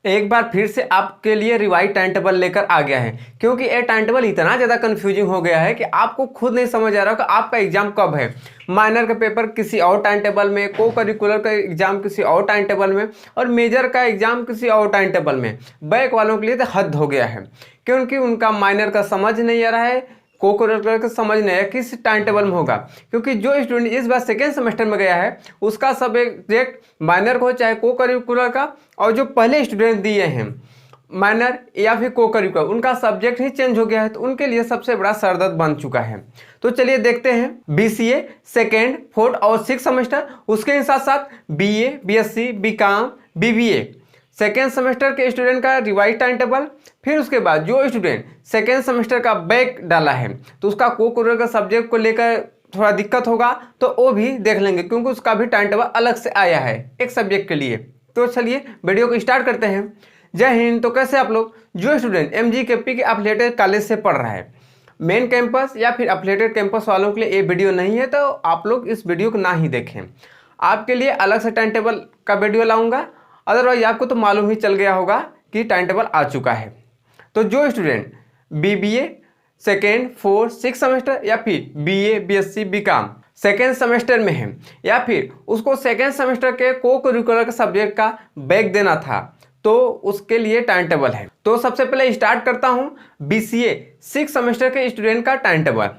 एक बार फिर से आपके लिए रिवाइज टाइम टेबल लेकर आ गया है, क्योंकि ये टाइम टेबल इतना ज़्यादा कंफ्यूजिंग हो गया है कि आपको खुद नहीं समझ आ रहा कि आपका एग्जाम कब है। माइनर का पेपर किसी और टाइम टेबल में, को करिकुलर का एग्जाम किसी और टाइम टेबल में, और मेजर का एग्जाम किसी और टाइम टेबल में। बैक वालों के लिए तो हद हो गया है, क्योंकि उनका माइनर का समझ नहीं आ रहा है, को करिकुलर का समझ नहीं आया किस टाइम टेबल में होगा। क्योंकि जो स्टूडेंट इस बार सेकेंड सेमेस्टर में गया है उसका सब्जेक्ट माइनर को चाहे को करिकुलर का, और जो पहले स्टूडेंट दिए हैं माइनर या फिर को करिकुलर उनका सब्जेक्ट ही चेंज हो गया है, तो उनके लिए सबसे बड़ा सरदर्द बन चुका है। तो चलिए देखते हैं बीसीए सेकेंड, फोर्थ और सिक्स सेमेस्टर, उसके साथ साथ BA, BSc, BCom, BBA second semester के स्टूडेंट का रिवाइज टाइम टेबल। फिर उसके बाद जो स्टूडेंट सेकेंड सेमेस्टर का बैक डाला है तो उसका को करिकुलर का सब्जेक्ट को लेकर थोड़ा दिक्कत होगा, तो वो भी देख लेंगे, क्योंकि उसका भी टाइम टेबल अलग से आया है एक सब्जेक्ट के लिए। तो चलिए वीडियो को स्टार्ट करते हैं। जय हिंद। तो कैसे आप लोग, जो स्टूडेंट एमजीकेपी के एफिलिएटेड कॉलेज से पढ़ रहा है, मेन कैंपस या फिर एफिलिएटेड कैंपस वालों के लिए ये वीडियो नहीं है, तो आप लोग इस वीडियो को ना ही देखें। आपके लिए अलग से टाइम टेबल का वीडियो लाऊंगा, अदरवाइज आपको तो मालूम ही चल गया होगा कि टाइम टेबल आ चुका है। तो जो student BBA second, fourth, six semester या फिर BA, BSc, BCom second semester में है, या फिर उसको सेकेंड सेमेस्टर के को करिकुलर के सब्जेक्ट का बैक देना था, तो उसके लिए टाइम टेबल है। तो सबसे पहले स्टार्ट करता हूं बीसीए सिक्स सेमेस्टर के स्टूडेंट का टाइम टेबल।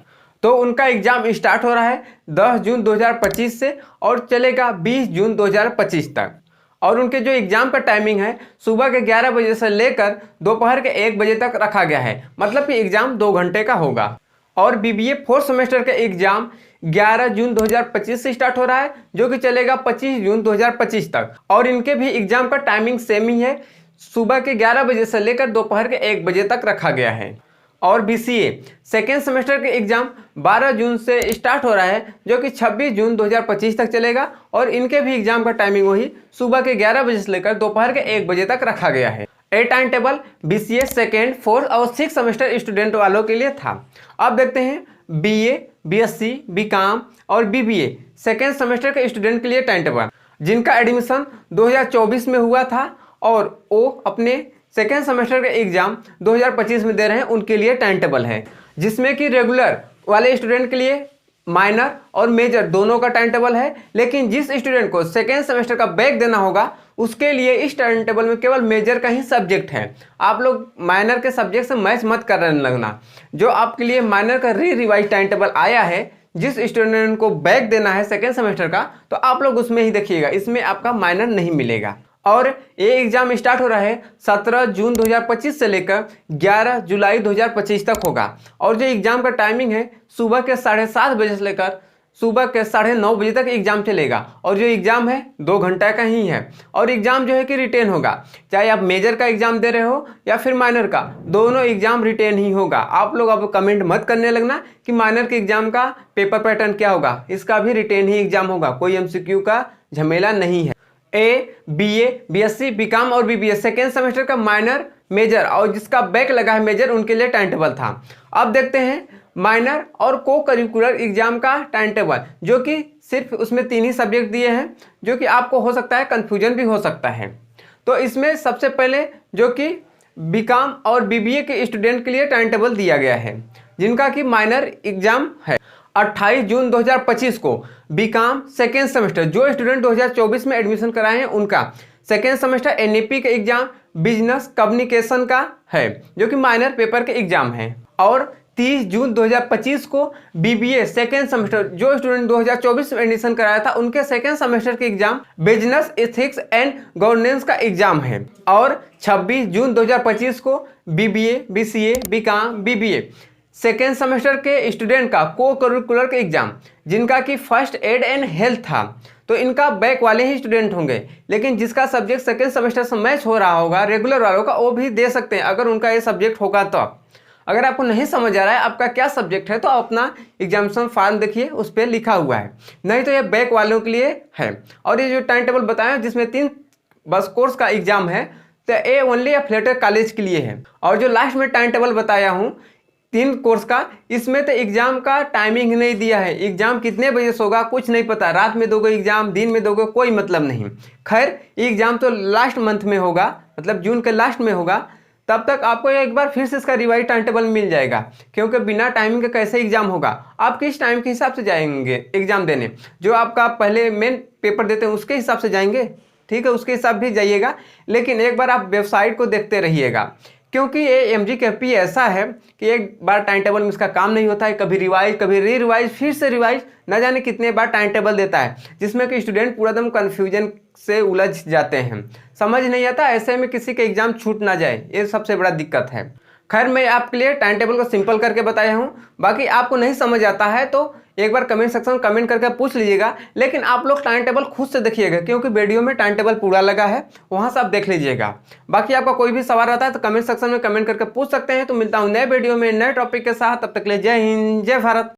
तो उनका एग्जाम स्टार्ट हो रहा है 10 जून 2025 से और चलेगा 20 जून 2025 तक। और उनके जो एग्जाम का टाइमिंग है सुबह के 11 बजे से लेकर दोपहर के 1 बजे तक रखा गया है, मतलब कि एग्जाम 2 घंटे का होगा। और बीबीए फोर्थ सेमेस्टर का एग्जाम 11 जून 2025 से स्टार्ट हो रहा है, जो कि चलेगा 25 जून 2025 तक। और इनके भी एग्जाम का टाइमिंग सेम ही है, सुबह के 11 बजे से लेकर दोपहर के 1 बजे तक रखा गया है। और बीसीए सेकेंड सेमेस्टर के एग्जाम 12 जून से स्टार्ट हो रहा है, जो कि 26 जून 2025 तक चलेगा। और इनके भी एग्जाम का टाइमिंग वही सुबह के 11 बजे से लेकर दोपहर के 1 बजे तक रखा गया है। ए time table BCA second, fourth और सिक्स सेमेस्टर स्टूडेंट वालों के लिए था। अब देखते हैं बीए, बीएससी, बीकॉम और बीबीए सेकेंड सेमेस्टर के स्टूडेंट के लिए टाइम टेबल, जिनका एडमिशन 2024 में हुआ था और वो अपने सेकेंड सेमेस्टर का एग्जाम 2025 में दे रहे हैं, उनके लिए टाइम टेबल है, जिसमें कि रेगुलर वाले स्टूडेंट के लिए माइनर और मेजर दोनों का टाइम टेबल है। लेकिन जिस स्टूडेंट को सेकेंड सेमेस्टर का बैक देना होगा उसके लिए इस टाइम टेबल में केवल मेजर का ही सब्जेक्ट है। आप लोग माइनर के सब्जेक्ट से मैच मत करने लगना। जो आपके लिए माइनर का रिवाइज टाइम टेबल आया है, जिस स्टूडेंट को बैक देना है सेकेंड सेमेस्टर का, तो आप लोग उसमें ही देखिएगा, इसमें आपका माइनर नहीं मिलेगा। और ये एग्जाम स्टार्ट हो रहा है 17 जून 2025 से लेकर 11 जुलाई 2025 तक होगा। और जो एग्जाम का टाइमिंग है सुबह के 7:30 बजे से लेकर सुबह के 9:30 बजे तक एग्जाम चलेगा। और जो एग्जाम है 2 घंटा का ही है। और एग्जाम जो है कि रिटेन होगा, चाहे आप मेजर का एग्जाम दे रहे हो या फिर माइनर का, दोनों एग्जाम रिटेन ही होगा। आप लोग अब कमेंट मत करने लगना कि माइनर के एग्जाम का पेपर पैटर्न क्या होगा, इसका भी रिटेन ही एग्जाम होगा, कोई एमसीक्यू का झमेला नहीं है। ए, बीए, बीएससी, बीकॉम और बीबीए सेकेंड सेमेस्टर का माइनर, मेजर और जिसका बैक लगा है मेजर, उनके लिए टाइम टेबल था। अब देखते हैं माइनर और को करिकुलर एग्जाम का टाइम टेबल, जो कि सिर्फ उसमें 3 ही सब्जेक्ट दिए हैं, जो कि आपको हो सकता है कन्फ्यूजन भी हो सकता है। तो इसमें सबसे पहले जो कि बीकॉम और बीबीए के स्टूडेंट के लिए टाइम टेबल दिया गया है, जिनका कि माइनर एग्जाम है 28 जून 2025 को। बीकॉम सेकेंड सेमेस्टर जो स्टूडेंट 2024 में एडमिशन कराए हैं उनका सेकेंड सेमेस्टर एनईपी का एग्जाम बिजनेस कम्युनिकेशन का है, जो कि माइनर पेपर के एग्जाम है। और 30 जून 2025 को बीबीए सेकेंड सेमेस्टर जो स्टूडेंट 2024 में एडमिशन कराया था उनके सेकेंड सेमेस्टर के exam business ethics and governance का एग्जाम है। और 26 जून 2025 को BBA, BCA, BCom, BBA second semester के स्टूडेंट का को करिकुलर का एग्जाम, जिनका कि फर्स्ट एड एंड हेल्थ था, तो इनका बैक वाले ही स्टूडेंट होंगे। लेकिन जिसका सब्जेक्ट सेकेंड सेमेस्टर से मैच हो रहा होगा रेगुलर वालों का, वो भी दे सकते हैं अगर उनका ये सब्जेक्ट होगा तो। अगर आपको नहीं समझ आ रहा है आपका क्या सब्जेक्ट है, तो आप अपना एग्जामिनेशन फॉर्म देखिए, उस पर लिखा हुआ है, नहीं तो ये बैक वालों के लिए है। और ये जो टाइम टेबल बताया जिसमें 3 बस कोर्स का एग्जाम है, तो ये ओनली एफिलिएटेड कॉलेज के लिए है। और जो लास्ट में टाइम टेबल बताया हूँ 3 कोर्स का, इसमें तो एग्जाम का टाइमिंग नहीं दिया है। एग्जाम कितने बजे से होगा कुछ नहीं पता, रात में दोगे एग्जाम, दिन में दोगे, कोई मतलब नहीं। खैर एग्जाम तो लास्ट मंथ में होगा, मतलब जून के लास्ट में होगा। तब तक आपको एक बार फिर से इसका रिवाइज टाइम टेबल मिल जाएगा, क्योंकि बिना टाइमिंग के कैसे एग्जाम होगा। आप किस टाइम के हिसाब से जाएंगे एग्जाम देने, जो आपका पहले मेन पेपर देते हैं उसके हिसाब से जाएंगे, ठीक है, उसके हिसाब भी जाइएगा। लेकिन एक बार आप वेबसाइट को देखते रहिएगा, क्योंकि ये MGKP ऐसा है कि एक बार टाइम टेबल में इसका काम नहीं होता है, कभी रिवाइज, कभी री रिवाइज, फिर से रिवाइज, न जाने कितने बार टाइम टेबल देता है, जिसमें कि स्टूडेंट पूरा एकदम कन्फ्यूजन से उलझ जाते हैं, समझ नहीं आता। ऐसे में किसी का एग्जाम छूट ना जाए, ये सबसे बड़ा दिक्कत है। खैर मैं आपके लिए टाइम टेबल को सिंपल करके बताया हूँ, बाकी आपको नहीं समझ आता है तो एक बार कमेंट सेक्शन में कमेंट करके पूछ लीजिएगा। लेकिन आप लोग टाइम टेबल खुद से देखिएगा, क्योंकि वीडियो में टाइम टेबल पूरा लगा है, वहाँ से आप देख लीजिएगा। बाकी आपका कोई भी सवाल रहता है तो कमेंट सेक्शन में कमेंट करके पूछ सकते हैं। तो मिलता हूँ नए वीडियो में नए टॉपिक के साथ, तब तक के लिए जय हिंद, जय भारत।